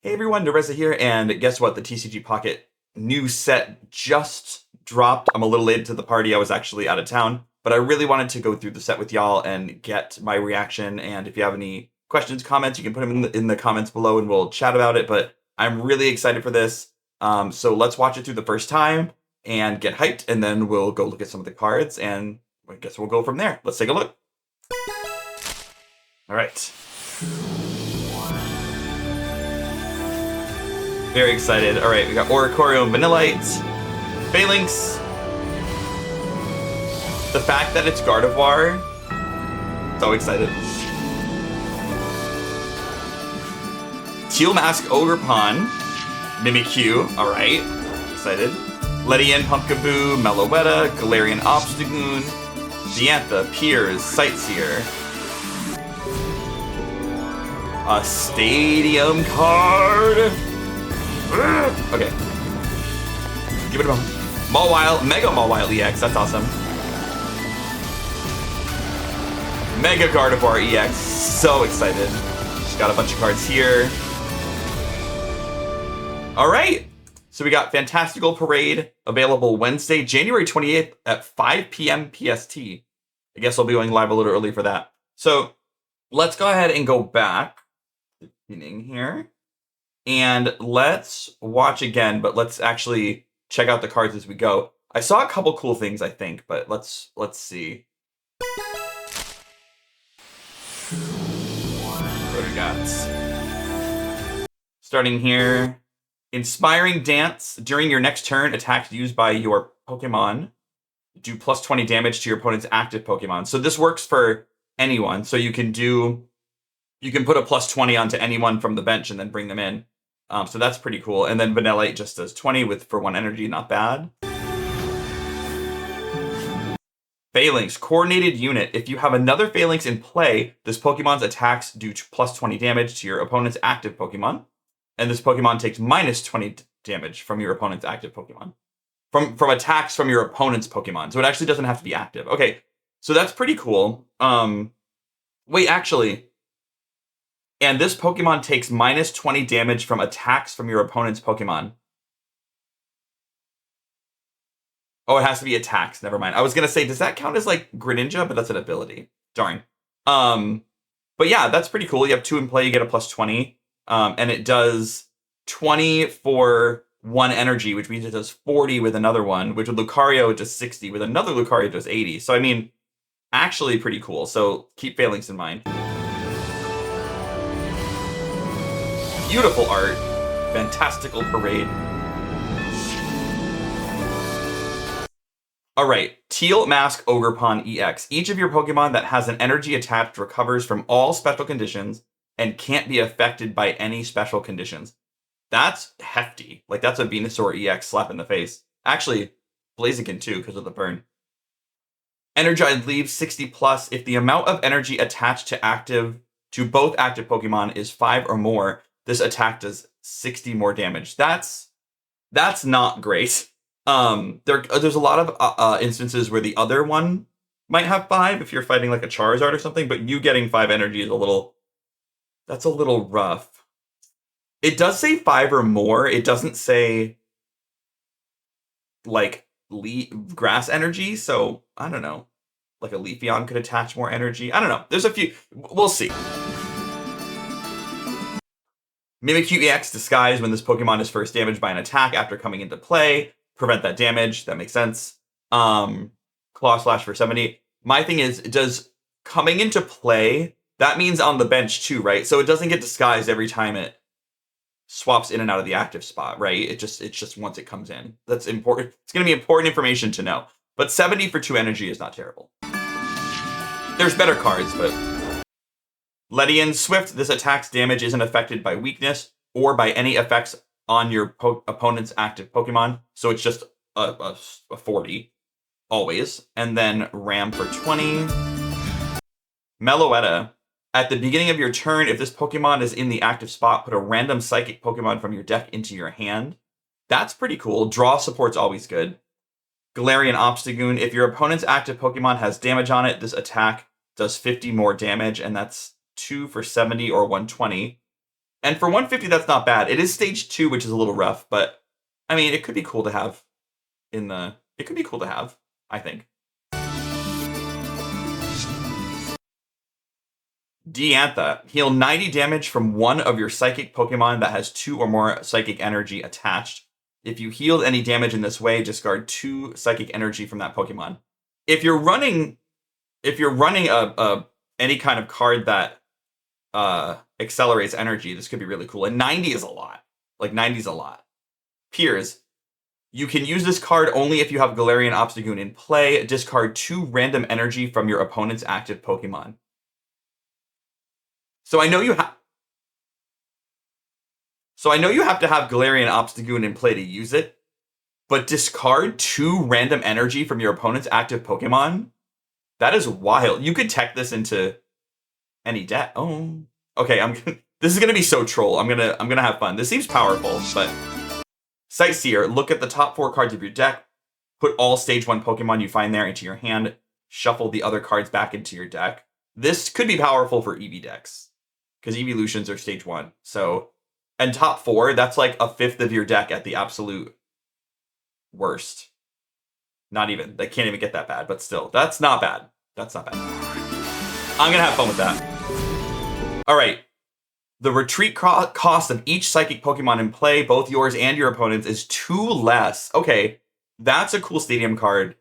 Hey everyone, Nereza here, and guess what? The TCG Pocket new set just dropped. I'm a little late to the party. I was actually out of town, but I really wanted to go through the set with y'all and get my reaction. And if you have any questions, comments, you can put them in the comments below and we'll chat about it. But I'm really excited for this. So let's watch it through the first time and get hyped, and then we'll go look at some of the cards, and I guess we'll go from there. Let's take a look. All right. Very excited. All right, we got Oricorio, Vanillite, Phalanx. The fact that it's Gardevoir, so excited. Teal Mask, Ogerpon, Mimikyu, all right, excited. Ledian, Pumpkaboo, Meloetta, Galarian Obstagoon, Diantha, Piers, Sightseer. A Stadium card. Okay. Give it a moment. Mawile, Mega Mawile EX, that's awesome. Mega Gardevoir EX, so excited. Just got a bunch of cards here. Alright, so we got Fantastical Parade available Wednesday, January 28th at 5 p.m. PST. I guess I'll be going live a little early for that. So let's go ahead and go back to the beginning here. And let's watch again, but let's actually check out the cards as we go. I saw a couple cool things, I think, but let's see. What do we got? Starting here. Inspiring Dance. During your next turn, attacks used by your Pokemon do plus 20 damage to your opponent's active Pokemon. So this works for anyone. So you can put a plus 20 onto anyone from the bench and then bring them in. So that's pretty cool. And then Vanillite just does 20 for 1 energy, not bad. Phalanx, Coordinated Unit. If you have another Phalanx in play, this Pokemon's attacks do plus 20 damage to your opponent's active Pokemon. And this Pokemon takes minus 20 damage from your opponent's active Pokemon. From attacks from your opponent's Pokemon. So it actually doesn't have to be active. Okay, so that's pretty cool. Wait, actually... And this Pokemon takes minus 20 damage from attacks from your opponent's Pokemon. Oh, it has to be attacks. Never mind. I was going to say, does that count as like Greninja? But that's an ability. Darn. But yeah, that's pretty cool. You have 2 in play, you get a plus 20. And it does 20 for 1 energy, which means it does 40 with another one, which with Lucario it does 60. With another Lucario it does 80. So, I mean, actually pretty cool. So keep Phalanx in mind. Beautiful art. Fantastical Parade. Alright, Teal Mask Ogerpon EX. Each of your Pokemon that has an energy attached recovers from all special conditions and can't be affected by any special conditions. That's hefty. Like, that's a Venusaur EX slap in the face. Actually, Blaziken too, because of the burn. Energized leaves 60 plus. If the amount of energy attached to both active Pokemon is 5 or more, this attack does 60 more damage. That's not great. There's a lot of instances where the other one might have 5 if you're fighting like a Charizard or something, but you getting 5 energy is that's a little rough. It does say 5 or more. It doesn't say like grass energy, so I don't know. Like a Leafeon could attach more energy. I don't know. There's a few. We'll see. Mimikyu EX, Disguise. When this Pokemon is first damaged by an attack after coming into play, prevent that damage. That makes sense. Claw Slash for 70. My thing is, does coming into play, that means on the bench too, right? So it doesn't get disguised every time it swaps in and out of the active spot, right? It's just once it comes in. That's important. It's going to be important information to know. But 70 for 2 energy is not terrible. There's better cards, but... Ledian Swift, this attack's damage isn't affected by weakness or by any effects on your opponent's active Pokemon. So it's just a 40, always. And then Ram for 20. Meloetta, at the beginning of your turn, if this Pokemon is in the active spot, put a random Psychic Pokemon from your deck into your hand. That's pretty cool. Draw support's always good. Galarian Obstagoon, if your opponent's active Pokemon has damage on it, this attack does 50 more damage, and that's 2 for 70 or 120. And for 150, that's not bad. It is stage 2, which is a little rough, but I mean, it could be cool to have it could be cool to have, I think. Diantha. Heal 90 damage from one of your psychic Pokemon that has 2 or more psychic energy attached. If you healed any damage in this way, discard 2 psychic energy from that Pokemon. If you're running any kind of card that accelerates energy, this could be really cool. And 90 is a lot. Like 90 is a lot. Piers. You can use this card only if you have Galarian Obstagoon in play. Discard 2 random energy from your opponent's active Pokemon. So I know you have to have Galarian Obstagoon in play to use it, but discard 2 random energy from your opponent's active Pokemon? That is wild. You could tech this into any deck. Oh. Okay, this is gonna be so troll. I'm gonna have fun. This seems powerful, but Sightseer, look at the top 4 cards of your deck, put all stage 1 Pokemon you find there into your hand, shuffle the other cards back into your deck. This could be powerful for EV decks, because evolutions are stage 1. So, and top 4, that's like a fifth of your deck at the absolute worst. Not even. They can't even get that bad, but still, that's not bad. That's not bad. I'm gonna have fun with that. All right. The retreat cost of each psychic Pokemon in play, both yours and your opponent's, is 2 less. Okay, that's a cool stadium card.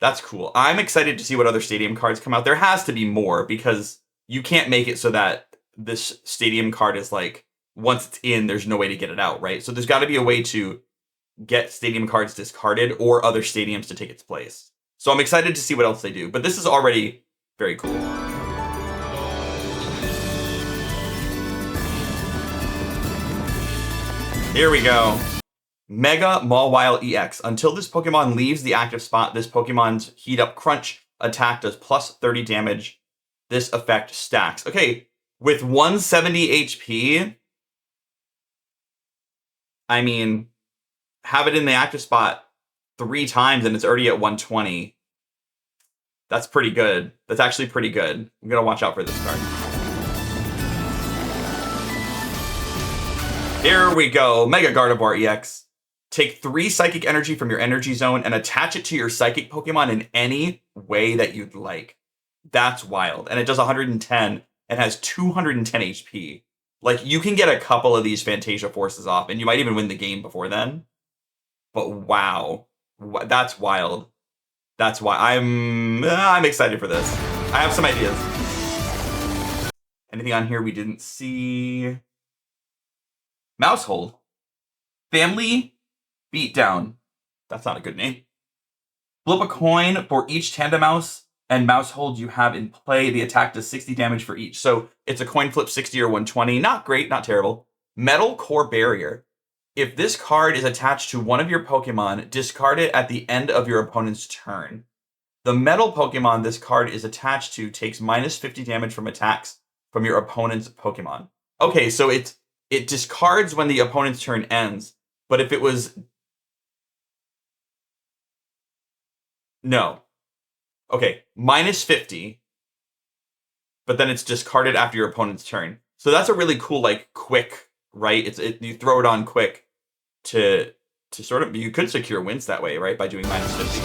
That's cool. I'm excited to see what other stadium cards come out. There has to be more, because you can't make it so that this stadium card is like, once it's in, there's no way to get it out, right? So there's got to be a way to get stadium cards discarded or other stadiums to take its place. So I'm excited to see what else they do. But this is already very cool. Here we go. Mega Mawile EX. Until this Pokemon leaves the active spot, this Pokemon's Heat Up Crunch attack does plus 30 damage. This effect stacks. Okay, with 170 HP, I mean, have it in the active spot 3 times and it's already at 120. That's pretty good. That's actually pretty good. I'm gonna watch out for this card. Here we go. Mega Gardevoir EX. Take 3 Psychic Energy from your Energy Zone and attach it to your Psychic Pokemon in any way that you'd like. That's wild. And it does 110 and has 210 HP. Like, you can get a couple of these Fantasia Forces off, and you might even win the game before then. But wow. That's wild. That's why I'm excited for this. I have some ideas. Anything on here we didn't see? Mousehold. Family Beatdown. That's not a good name. Flip a coin for each Tandemaus and Mousehold you have in play. The attack does 60 damage for each. So it's a coin flip, 60 or 120. Not great, not terrible. Metal Core Barrier. If this card is attached to one of your Pokemon, discard it at the end of your opponent's turn. The metal Pokemon this card is attached to takes minus 50 damage from attacks from your opponent's Pokemon. Okay, so it discards when the opponent's turn ends, but if it was... No. Okay, minus 50, but then it's discarded after your opponent's turn. So that's a really cool, like, quick, right? You throw it on quick to sort of... You could secure wins that way, right? By doing minus 50.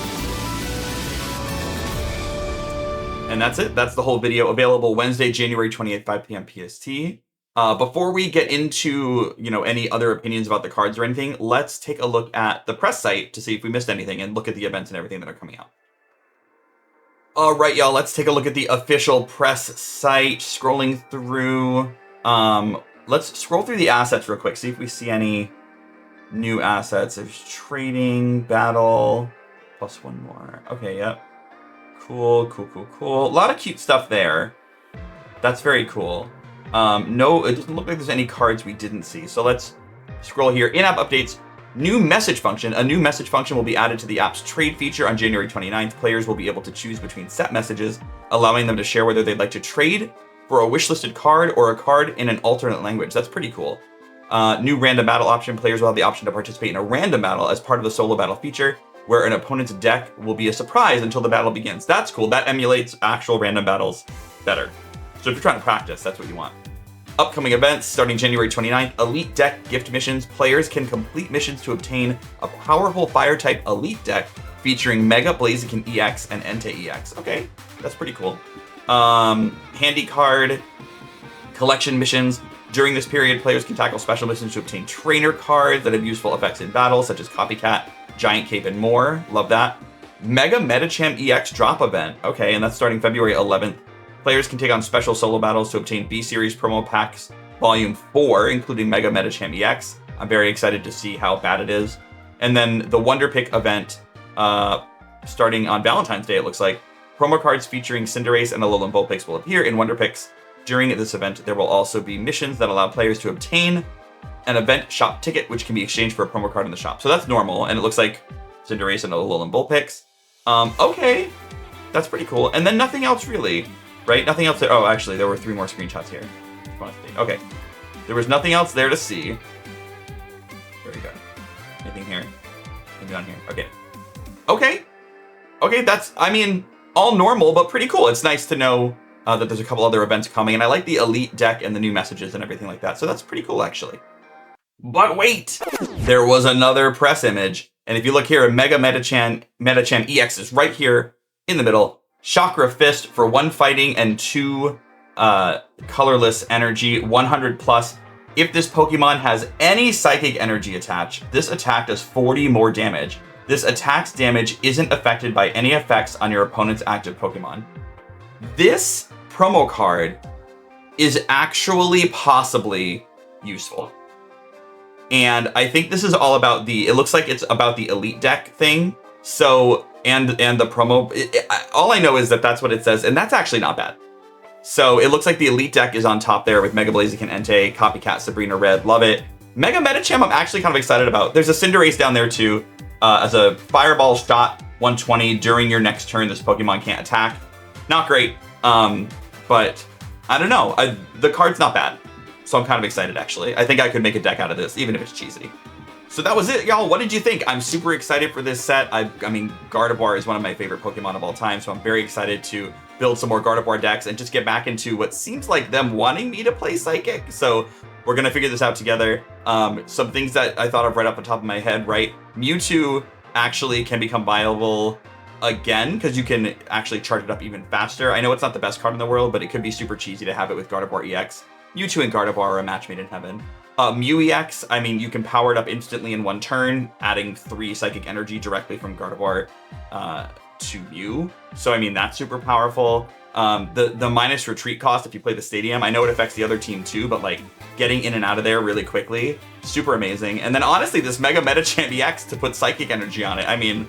And that's it. That's the whole video. Available Wednesday, January 28th, 5 p.m. PST. Before we get into, any other opinions about the cards or anything, let's take a look at the press site to see if we missed anything and look at the events and everything that are coming out. All right, y'all, let's take a look at the official press site. Scrolling through. Let's scroll through the assets real quick, see if we see any new assets. There's trading, battle, plus 1 more. Okay, yep. Cool. A lot of cute stuff there. That's very cool. No, it doesn't look like there's any cards we didn't see. So let's scroll here. In-app updates. New message function. A new message function will be added to the app's trade feature on January 29th. Players will be able to choose between set messages, allowing them to share whether they'd like to trade for a wishlisted card or a card in an alternate language. That's pretty cool. New random battle option. Players will have the option to participate in a random battle as part of the solo battle feature, where an opponent's deck will be a surprise until the battle begins. That's cool. That emulates actual random battles better. So if you're trying to practice, that's what you want. Upcoming events starting January 29th. Elite Deck Gift Missions. Players can complete missions to obtain a powerful Fire-type Elite Deck featuring Mega Blaziken EX and Entei EX. Okay, that's pretty cool. Handy card collection missions. During this period, players can tackle special missions to obtain trainer cards that have useful effects in battle, such as Copycat, Giant Cape, and more. Love that. Mega Medicham EX drop event. Okay, and that's starting February 11th. Players can take on special solo battles to obtain B-Series promo packs Volume 4, including Mega Medicham EX. I'm very excited to see how bad it is. And then the Wonder Pick event, starting on Valentine's Day, it looks like. Promo cards featuring Cinderace and Alolan Vulpix will appear in Wonder Picks. During this event, there will also be missions that allow players to obtain an event shop ticket, which can be exchanged for a promo card in the shop. So that's normal, and it looks like Cinderace and Alolan Vulpix. Okay, that's pretty cool. And then nothing else really. Right? Nothing else there. Oh, actually, there were 3 more screenshots here. Okay. There was nothing else there to see. Very good. Anything here? Maybe on here. Okay. Okay, that's, I mean, all normal, but pretty cool. It's nice to know that there's a couple other events coming, and I like the Elite Deck and the new messages and everything like that. So that's pretty cool, actually. But wait! There was another press image. And if you look here, Mega Medicham EX is right here in the middle. Chakra Fist for 1 fighting and 2 colorless energy, 100 plus. If this Pokemon has any psychic energy attached, this attack does 40 more damage. This attack's damage isn't affected by any effects on your opponent's active Pokemon. This promo card is actually possibly useful. And I think this is all about it looks like it's about the Elite Deck thing. So, and the promo, all I know is that that's what it says, and that's actually not bad. So it looks like the Elite Deck is on top there with Mega Blaziken Entei, Copycat, Sabrina Red, love it. Mega Medicham I'm actually kind of excited about. There's a Cinderace down there too. As a Fireball shot, 120 during your next turn, this Pokemon can't attack. Not great, but I don't know. The card's not bad, so I'm kind of excited actually. I think I could make a deck out of this, even if it's cheesy. So that was it, y'all. What did you think? I'm super excited for this set. I mean, Gardevoir is one of my favorite Pokemon of all time, so I'm very excited to build some more Gardevoir decks and just get back into what seems like them wanting me to play Psychic. So we're gonna figure this out together. Some things that I thought of right off the top of my head, right? Mewtwo actually can become viable again, because you can actually charge it up even faster. I know it's not the best card in the world, but it could be super cheesy to have it with Gardevoir EX. Mewtwo and Gardevoir are a match made in heaven. Mew EX, I mean, you can power it up instantly in 1 turn, adding 3 Psychic Energy directly from Gardevoir to Mew. So, I mean, that's super powerful. The minus retreat cost if you play the stadium, I know it affects the other team too, but like getting in and out of there really quickly, super amazing. And then honestly, this Mega Medicham EX to put Psychic Energy on it, I mean,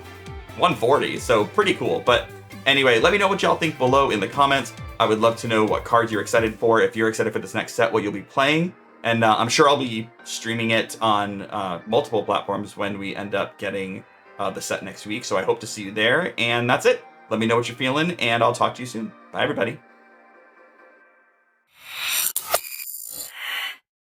140, so pretty cool. But anyway, let me know what y'all think below in the comments. I would love to know what cards you're excited for. If you're excited for this next set, what you'll be playing. And I'm sure I'll be streaming it on multiple platforms when we end up getting the set next week. So I hope to see you there. And that's it. Let me know what you're feeling, and I'll talk to you soon. Bye, everybody.